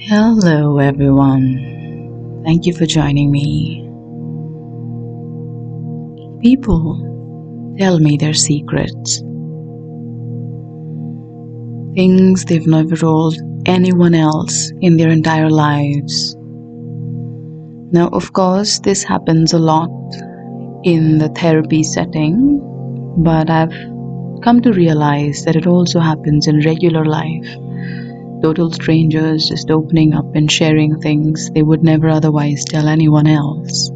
Hello, everyone. Thank you for joining me. People tell me their secrets, things they've never told anyone else in their entire lives. Now, of course, this happens a lot in the therapy setting, but I've come to realize that it also happens in regular life. Total strangers just opening up and sharing things they would never otherwise tell anyone else.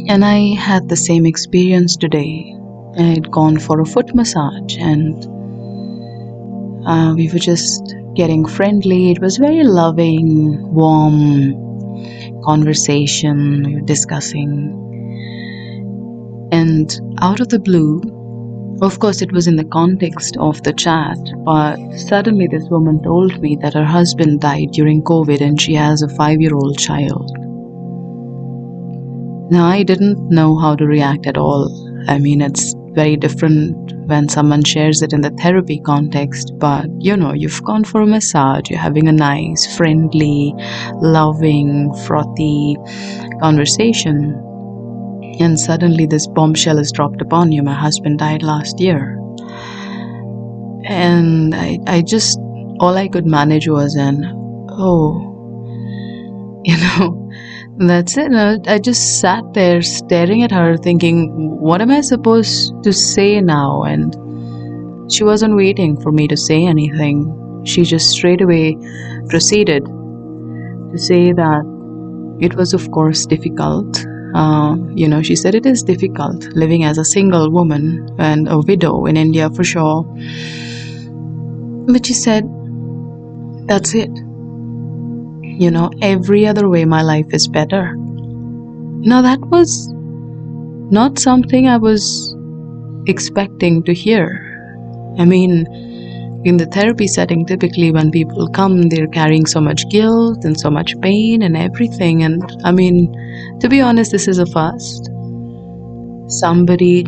And I had the same experience today. I'd gone for a foot massage and we were just getting friendly. It was very loving, warm conversation. We were discussing. And out of the blue, of course, it was in the context of the chat, but suddenly this woman told me that her husband died during COVID and she has a 5-year-old child. Now, I didn't know how to react at all. I mean, it's very different when someone shares it in the therapy context, but you've gone for a massage, you're having a nice, friendly, loving, frothy conversation. And suddenly this bombshell is dropped upon you. My husband died last year. And I just, all I could manage was that's it. I just sat there staring at her thinking, what am I supposed to say now? And she wasn't waiting for me to say anything. She just straight away proceeded to say that it was, of course, difficult. She said it is difficult living as a single woman and a widow in India for sure. But she said, that's it. Every other way my life is better. Now that was not something I was expecting to hear. I mean, in the therapy setting, typically when people come, they're carrying so much guilt and so much pain and everything. And I mean, to be honest, this is a first. Somebody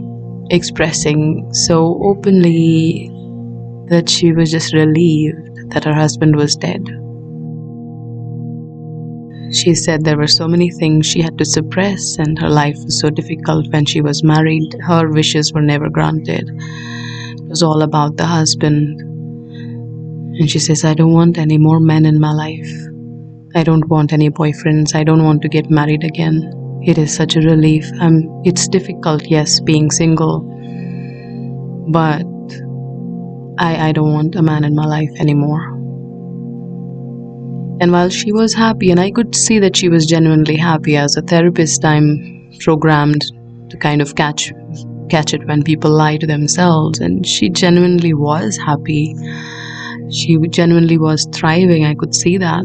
expressing so openly that she was just relieved that her husband was dead. She said there were so many things she had to suppress and her life was so difficult when she was married. Her wishes were never granted. It was all about the husband. And she says, I don't want any more men in my life. I don't want any boyfriends. I don't want to get married again. It is such a relief. It's difficult, yes, being single. But I don't want a man in my life anymore. And while she was happy, and I could see that she was genuinely happy, as a therapist, I'm programmed to kind of catch it when people lie to themselves. And she genuinely was happy. She genuinely was thriving. I could see that.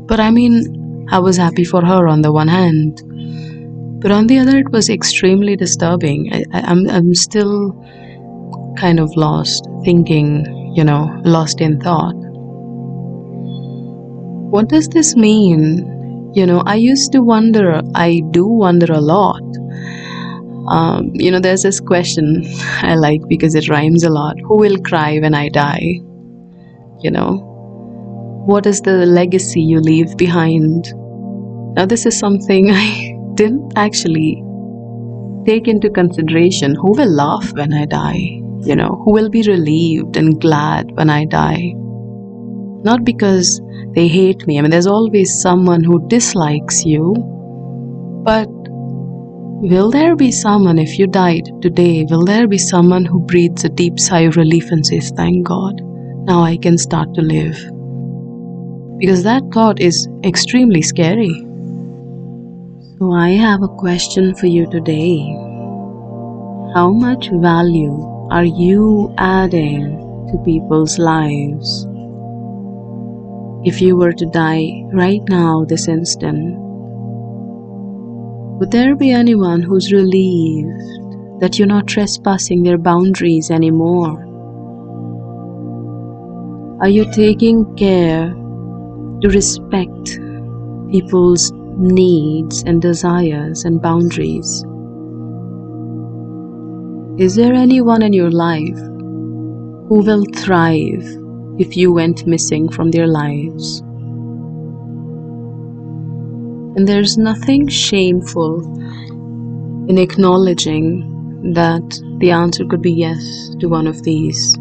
But I mean, I was happy for her on the one hand. But on the other, it was extremely disturbing. I'm still kind of lost, thinking, lost in thought. What does this mean? I used to wonder, I do wonder a lot. There's this question I like because it rhymes a lot. Who will cry when I die? What is the legacy you leave behind? Now, this is something I didn't actually take into consideration. Who will laugh when I die? Who will be relieved and glad when I die? Not because they hate me. I mean, there's always someone who dislikes you. But will there be someone, if you died today, will there be someone who breathes a deep sigh of relief and says, thank God, now I can start to live? Because that thought is extremely scary. So I have a question for you today. How much value are you adding to people's lives? If you were to die right now, this instant, would there be anyone who's relieved that you're not trespassing their boundaries anymore? Are you taking care to respect people's needs and desires and boundaries? Is there anyone in your life who will thrive if you went missing from their lives. And there's nothing shameful in acknowledging that the answer could be yes to one of these.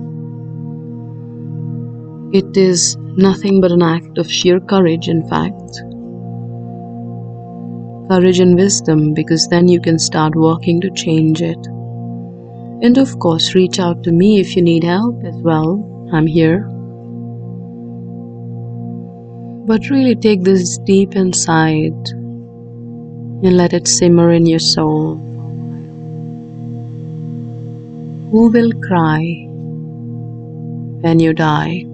It is nothing but an act of sheer courage, in fact. Courage and wisdom, because then you can start working to change it. And of course, reach out to me if you need help as well. I'm here. But really take this deep inside and let it simmer in your soul. Who will cry when you die?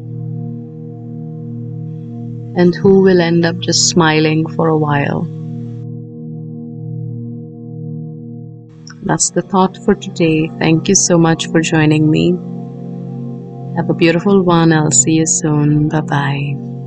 And who will end up just smiling for a while? That's the thought for today. Thank you so much for joining me. Have a beautiful one. I'll see you soon. Bye-bye.